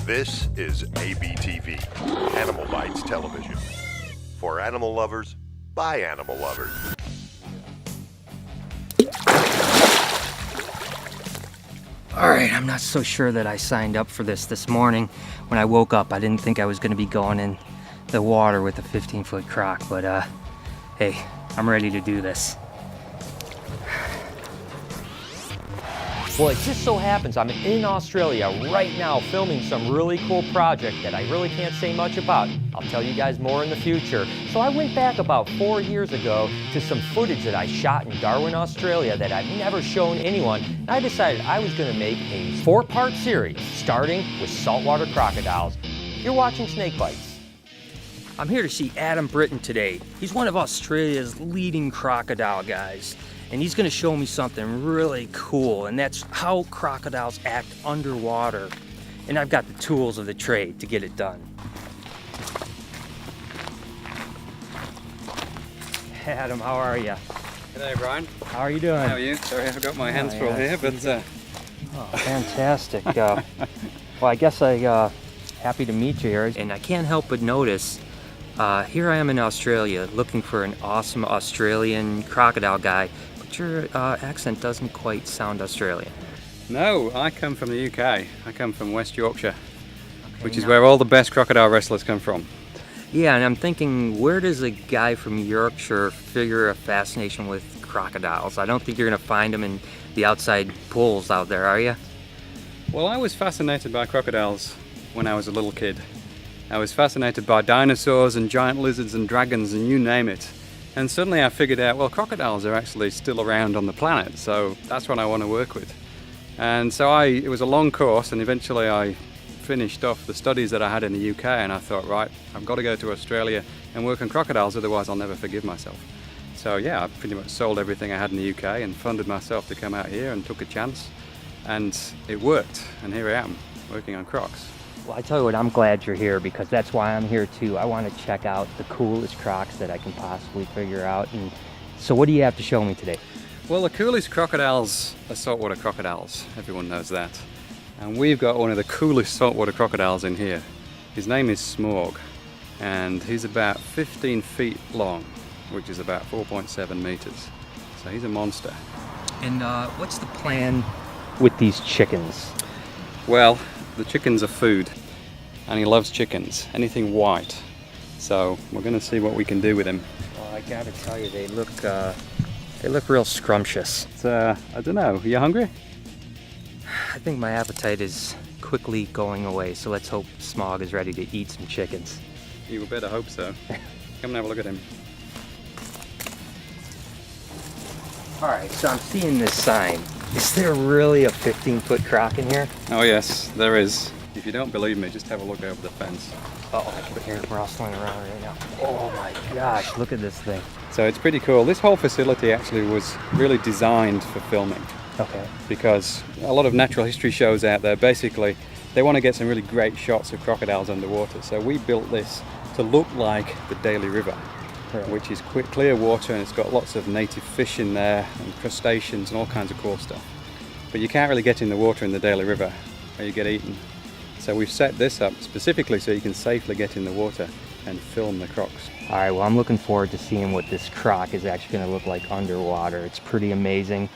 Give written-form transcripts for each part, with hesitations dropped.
This is ABTV, Animal Bites Television. For animal lovers, by animal lovers. Alright, I'm not so sure that I signed up for this morning. When I woke up, I didn't think I was going to be going in the water with a 15-foot croc, but hey, I'm ready to do this. Well, it just so happens I'm in Australia right now filming some really cool project that I really can't say much about. I'll tell you guys more in the future. So I went back about 4 years ago to some footage that I shot in Darwin, Australia that I've never shown anyone. And I decided I was going to make a 4-part series starting with saltwater crocodiles. You're watching Snake Bites. I'm here to see Adam Britton today. He's one of Australia's leading crocodile guys. And he's gonna show me something really cool, and that's how crocodiles act underwater. And I've got the tools of the trade to get it done. Adam, how are you? G'day, Brian. How are you doing? How are you? Sorry, I've got my hands full here, but... Oh, fantastic. Well, I guess I happy to meet you here. And I can't help but notice, here I am in Australia looking for an awesome Australian crocodile guy. Your accent doesn't quite sound Australian. No, I come from the UK. I come from West Yorkshire, which is where all the best crocodile wrestlers come from. Yeah, and I'm thinking, where does a guy from Yorkshire figure a fascination with crocodiles? I don't think you're going to find them in the outside pools out there, are you? Well, I was fascinated by crocodiles when I was a little kid. I was fascinated by dinosaurs and giant lizards and dragons and you name it. And suddenly I figured out, well, crocodiles are actually still around on the planet, so that's what I want to work with. And so it was a long course, and eventually I finished off the studies that I had in the UK, and I thought, right, I've got to go to Australia and work on crocodiles, otherwise I'll never forgive myself. So yeah, I pretty much sold everything I had in the UK and funded myself to come out here and took a chance, and it worked, and here I am, working on crocs. Well, I tell you what, I'm glad you're here because that's why I'm here too. I want to check out the coolest crocs that I can possibly figure out. And so what do you have to show me today? Well, the coolest crocodiles are saltwater crocodiles. Everyone knows that. And we've got one of the coolest saltwater crocodiles in here. His name is Smorg, and he's about 15 feet long, which is about 4.7 meters. So he's a monster. And what's the plan with these chickens? Well, the chickens are food, and he loves chickens, anything white. So we're going to see what we can do with him. Well, I gotta tell you, they look real scrumptious. I don't know. Are you hungry? I think my appetite is quickly going away. So let's hope Smog is ready to eat some chickens. You better hope so. Come and have a look at him. All right, so I'm seeing this sign. Is there really a 15-foot croc in here? Oh yes, there is. If you don't believe me, just have a look over the fence. Oh, I can hear him rustling around right now. Oh my gosh, look at this thing. So it's pretty cool. This whole facility actually was really designed for filming. Okay. Because a lot of natural history shows out there, basically, they want to get some really great shots of crocodiles underwater. So we built this to look like the Daly River. Right. Which is clear water, and it's got lots of native fish in there and crustaceans and all kinds of cool stuff. But you can't really get in the water in the Daly River or you get eaten. So we've set this up specifically so you can safely get in the water and film the crocs. All right, well, I'm looking forward to seeing what this croc is actually going to look like underwater. It's pretty amazing.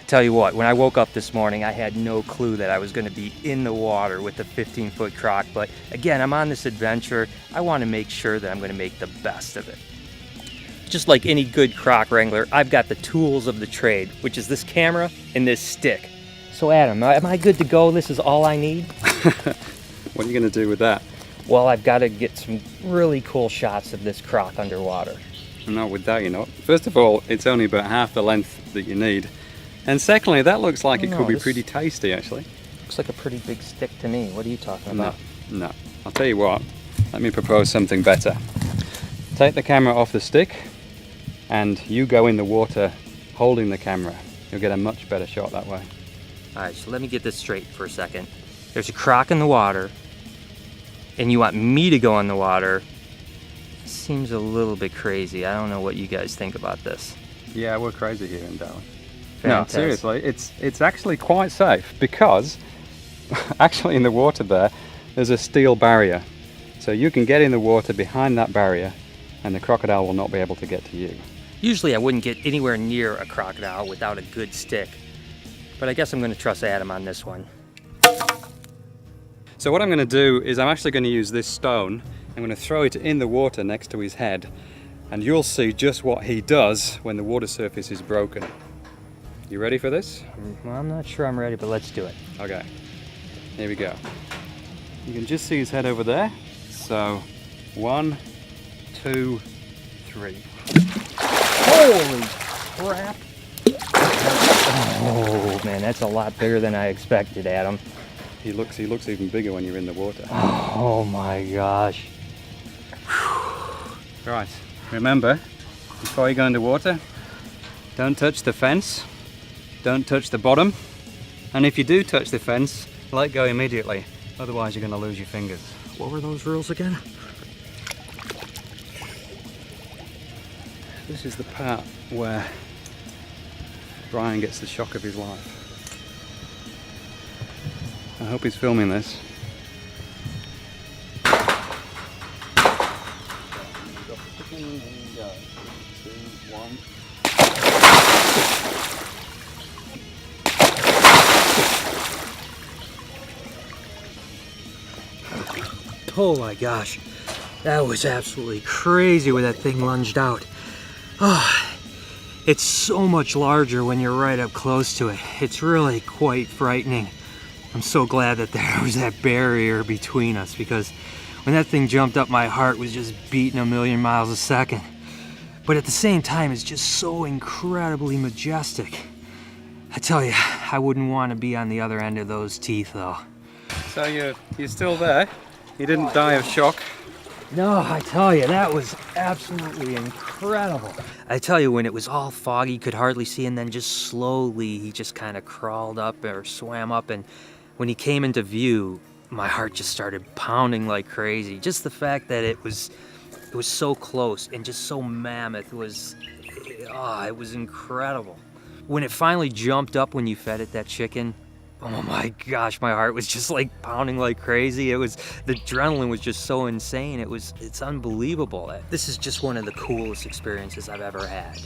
I tell you what, when I woke up this morning, I had no clue that I was going to be in the water with a 15-foot croc. But again, I'm on this adventure. I want to make sure that I'm going to make the best of it. Just like any good croc wrangler, I've got the tools of the trade, which is this camera and this stick. So Adam, am I good to go? This is all I need? What are you going to do with that? Well, I've got to get some really cool shots of this croc underwater. Not with that, you're not. First of all, it's only about half the length that you need. And secondly, that looks like it could be pretty tasty, actually. Looks like a pretty big stick to me. What are you talking about? No. I'll tell you what. Let me propose something better. Take the camera off the stick, and you go in the water holding the camera. You'll get a much better shot that way. All right, so let me get this straight for a second. There's a croc in the water, and you want me to go in the water. Seems a little bit crazy. I don't know what you guys think about this. Yeah, we're crazy here in Darwin. Fantastic. No, seriously, it's actually quite safe because actually in the water there's a steel barrier. So you can get in the water behind that barrier and the crocodile will not be able to get to you. Usually I wouldn't get anywhere near a crocodile without a good stick, but I guess I'm going to trust Adam on this one. So what I'm going to do is I'm actually going to use this stone. I'm going to throw it in the water next to his head, and you'll see just what he does when the water surface is broken. You ready for this? Well, I'm not sure I'm ready, but let's do it. Okay, here we go. You can just see his head over there. So, 1, 2, 3. Holy crap! Oh man, that's a lot bigger than I expected, Adam. He looks even bigger when you're in the water. Oh my gosh. Right, remember, before you go into water, don't touch the fence, don't touch the bottom, and if you do touch the fence, let go immediately, otherwise you're going to lose your fingers. What were those rules again? This is the part where Brian gets the shock of his life. I hope he's filming this. Oh my gosh, that was absolutely crazy where that thing lunged out. Oh, it's so much larger when you're right up close to it. It's really quite frightening. I'm so glad that there was that barrier between us, because when that thing jumped up, my heart was just beating a million miles a second. But at the same time, it's just so incredibly majestic. I tell you, I wouldn't want to be on the other end of those teeth though. So you're still there? You didn't die of shock? No, I tell you, that was absolutely incredible. I tell you, when it was all foggy, you could hardly see, and then just slowly he just kind of crawled up or swam up, and when he came into view, my heart just started pounding like crazy. Just the fact that it was so close and just so mammoth was, it was incredible. When it finally jumped up when you fed it that chicken, oh my gosh, my heart was just like pounding like crazy. The adrenaline was just so insane. It's unbelievable. This is just one of the coolest experiences I've ever had.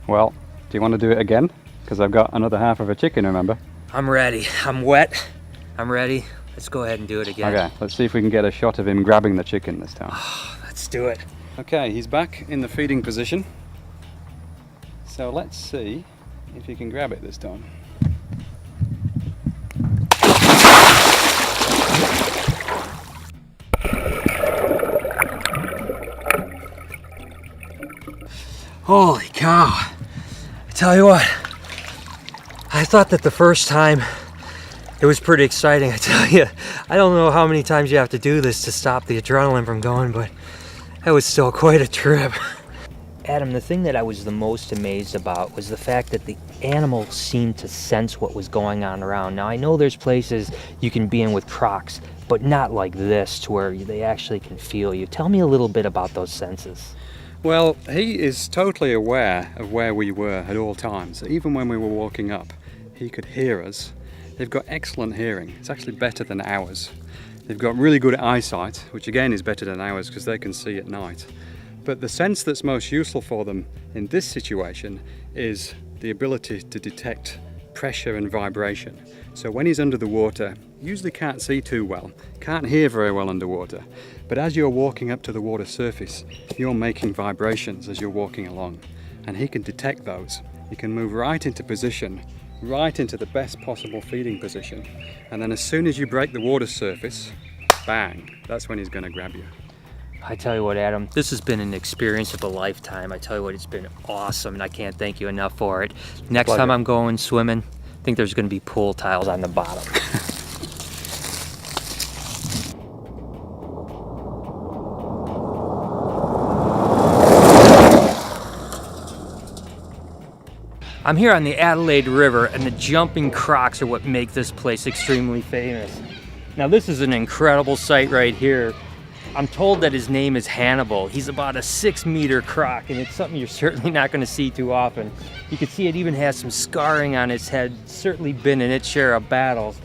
Well, do you want to do it again? Because I've got another half of a chicken, remember? I'm ready. I'm wet. I'm ready. Let's go ahead and do it again. Okay, let's see if we can get a shot of him grabbing the chicken this time. Let's do it. Okay, he's back in the feeding position. So let's see if he can grab it this time. Holy cow. I tell you what, I thought that the first time it was pretty exciting. I tell you, I don't know how many times you have to do this to stop the adrenaline from going, but that was still quite a trip. Adam, the thing that I was the most amazed about was the fact that the animal seemed to sense what was going on around. Now, I know there's places you can be in with Crocs, but not like this, to where they actually can feel you. Tell me a little bit about those senses. Well, he is totally aware of where we were at all times. Even when we were walking up, he could hear us. They've got excellent hearing. It's actually better than ours. They've got really good eyesight, which again is better than ours because they can see at night. But the sense that's most useful for them in this situation is the ability to detect pressure and vibration. So when he's under the water, usually can't see too well, can't hear very well underwater, but as you're walking up to the water surface, you're making vibrations as you're walking along, and he can detect those. He can move right into position, right into the best possible feeding position, and then as soon as you break the water surface, bang, that's when he's going to grab you. I tell you what, Adam, this has been an experience of a lifetime. I tell you what, it's been awesome, and I can't thank you enough for it. Next time I'm going swimming, I think there's going to be pool tiles on the bottom. I'm here on the Adelaide River, and the jumping crocs are what make this place extremely famous. Now, this is an incredible sight right here. I'm told that his name is Hannibal. He's about a 6-meter croc, and it's something you're certainly not going to see too often. You can see it even has some scarring on its head, certainly been in its share of battles.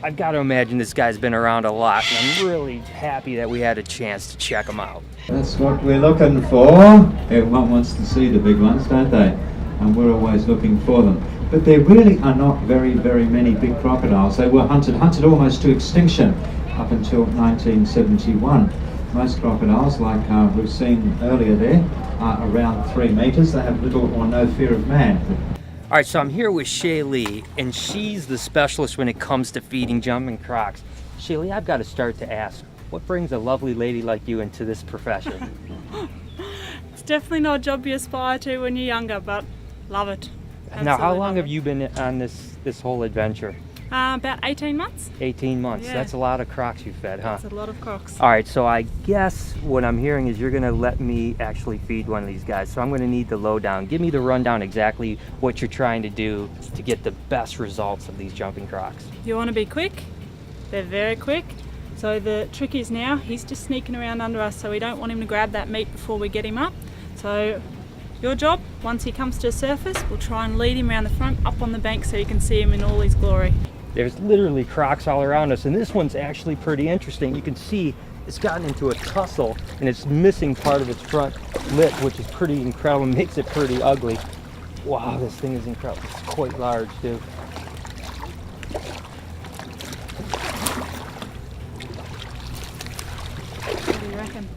I've got to imagine this guy's been around a lot, and I'm really happy that we had a chance to check him out. That's what we're looking for. Everyone wants to see the big ones, don't they? And we're always looking for them. But there really are not very many big crocodiles. They were hunted almost to extinction up until 1971. Most crocodiles, like we've seen earlier there, are around 3 meters. They have little or no fear of man. All right, so I'm here with Shay Lee, and she's the specialist when it comes to feeding jumping crocs. Shay Lee, I've got to start to ask, what brings a lovely lady like you into this profession? It's definitely not a job you aspire to when you're younger, but love it. Now, how Absolutely long love have it. you been on this whole adventure? About 18 months. 18 months. Yeah. That's a lot of crocs you fed, huh? That's a lot of crocs. All right, so I guess what I'm hearing is you're gonna let me actually feed one of these guys. So I'm gonna need the lowdown. Give me the rundown exactly what you're trying to do to get the best results of these jumping crocs. You want to be quick. They're very quick. So the trick is now, he's just sneaking around under us, so we don't want him to grab that meat before we get him up. So your job, once he comes to the surface, we'll try and lead him around the front, up on the bank so you can see him in all his glory. There's literally crocs all around us, and this one's actually pretty interesting. You can see it's gotten into a tussle, and it's missing part of its front lip, which is pretty incredible. Makes it pretty ugly. Wow, this thing is incredible. It's quite large, too. What do you reckon?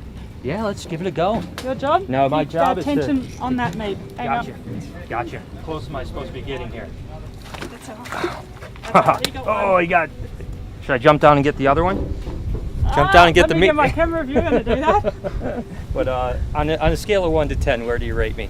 Yeah, let's give it a go. Your job? No, my Keep job is to- attention on that meat. Hang Gotcha. on. Gotcha. How close am I supposed to be getting here? That's all right. That's all. You got one. Oh, you got. Should I jump down and get the other one? Jump down and get the let me meat. get my camera if you're going to do that. But on a scale of 1 to 10, where do you rate me?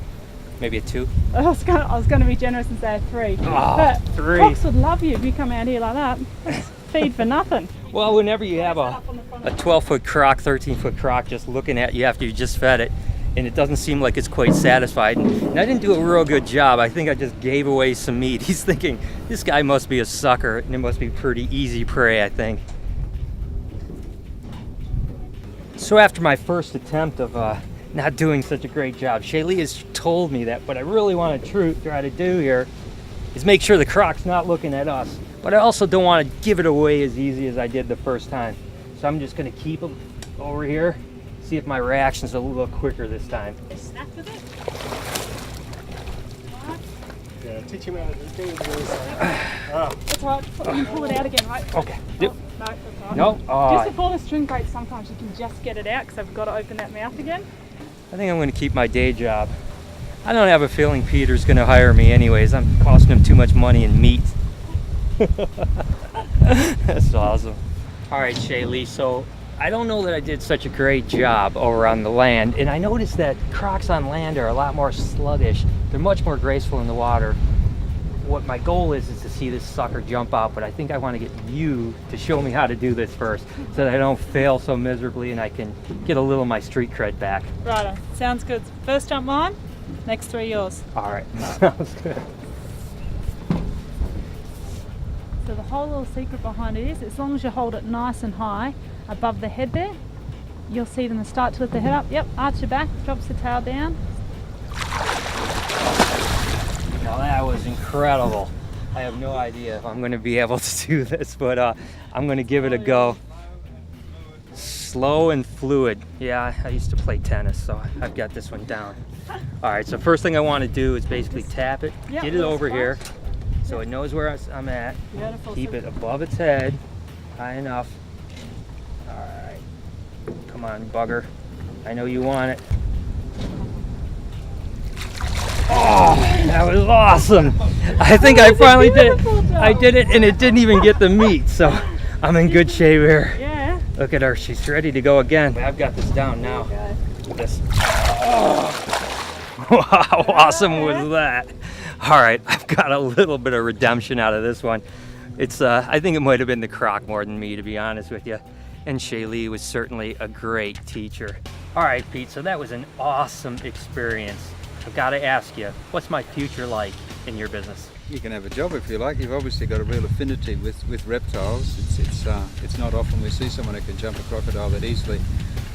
Maybe a 2? I was going to be generous and say a 3. Oh, but 3. Crocs would love you if you come out here like that. That's feed for nothing. Well, whenever you have a 12-foot croc, 13-foot croc just looking at you after you just fed it, and it doesn't seem like it's quite satisfied. And I didn't do a real good job. I think I just gave away some meat. He's thinking, this guy must be a sucker, and it must be pretty easy prey, I think. So after my first attempt of not doing such a great job, Shay Lee has told me that what I really want to try to do here is make sure the croc's not looking at us. But I also don't want to give it away as easy as I did the first time. So I'm just going to keep him over here, see if my reaction's a little quicker this time. Snack with it. Yeah, teach him how to do it. Ah. That's all right. Pull it out again, right? Okay. Oh, no, that's all right. No? Just before the string breaks, sometimes you can just get it out because I've got to open that mouth again. I think I'm going to keep my day job. I don't have a feeling Peter's going to hire me anyways. I'm costing him too much money in meat. That's awesome. All right, Shay Lee, so I don't know that I did such a great job over on the land, and I noticed that crocs on land are a lot more sluggish. They're much more graceful in the water. What my goal is to see this sucker jump out, but I think I want to get you to show me how to do this first so that I don't fail so miserably and I can get a little of my street cred back. Righto, sounds good. First jump mine, next 3 yours. All right, sounds good. So the whole little secret behind it is, as long as you hold it nice and high above the head there, you'll see them start to lift the head up. Yep, arch your back, drops the tail down. Now that was incredible. I have no idea if I'm going to be able to do this, but I'm going to give it a go. Slow and fluid. Yeah, I used to play tennis, so I've got this one down. All right, so first thing I want to do is basically tap it, Yep, get it little over spot. here so it knows where I'm at. Beautiful. Keep So it above its head, high enough. All right, come on, bugger. I know you want it. Oh, that was awesome. I think I finally did it. beautiful job. I did it, and it didn't even get the meat, so I'm in good shape here. Yeah. Look at her, she's ready to go again. I've got this down now. Okay. This. Oh. How awesome was that? All right, I've got a little bit of redemption out of this one. It's I think it might have been the croc more than me, to be honest with you. And Shay Lee was certainly a great teacher. All right, Pete, so that was an awesome experience. I've got to ask you, what's my future like in your business? You can have a job if you like. You've obviously got a real affinity with reptiles. It's not often we see someone who can jump a crocodile that easily.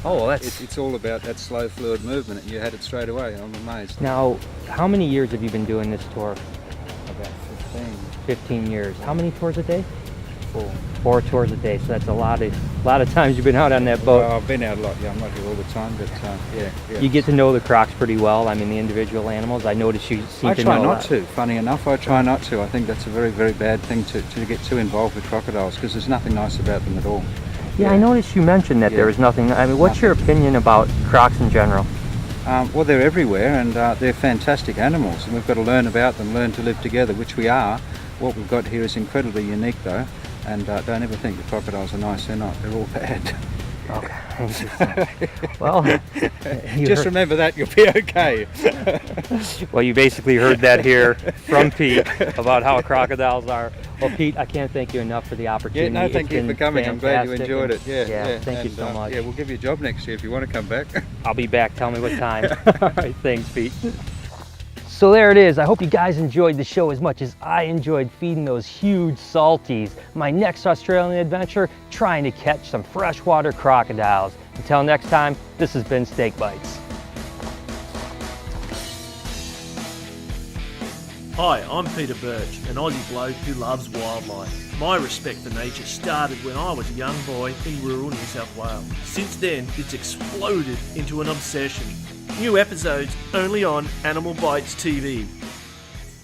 Oh, well, that's... It's all about that slow, fluid movement, and you had it straight away. I'm amazed. Now, how many years have you been doing this tour? About 15. 15 years. How many tours a day? Cool. 4 tours a day, so that's a lot of times you've been out on that boat. Well, I've been out a lot, yeah, I'm not here all the time, but yeah. You get to know the crocs pretty well, I mean the individual animals. I noticed you seem to know I try a not lot. to, funny enough, I try not to. I think that's a very, very bad thing to get too involved with crocodiles, because there's nothing nice about them at all. Yeah, I noticed you mentioned that there was nothing, I mean, what's your opinion about crocs in general? Well, they're everywhere, and they're fantastic animals, and we've got to learn about them, learn to live together, which we are. What we've got here is incredibly unique though, and don't ever think the crocodiles are nice, they're not, they're all bad. Okay. Well, just remember that, you'll be okay. Well, you basically heard that here from Pete about how crocodiles are. Well, Pete, I can't thank you enough for the opportunity. Yeah, no, thank you for coming. I'm glad you enjoyed it. Yeah. Thank you so much. Yeah, we'll give you a job next year if you want to come back. I'll be back. Tell me what time. All right, thanks, Pete. So there it is. I hope you guys enjoyed the show as much as I enjoyed feeding those huge salties. My next Australian adventure, trying to catch some freshwater crocodiles. Until next time, this has been Snake Bites. Hi, I'm Peter Birch, an Aussie bloke who loves wildlife. My respect for nature started when I was a young boy in rural New South Wales. Since then, it's exploded into an obsession. New episodes only on AnimalBytesTV.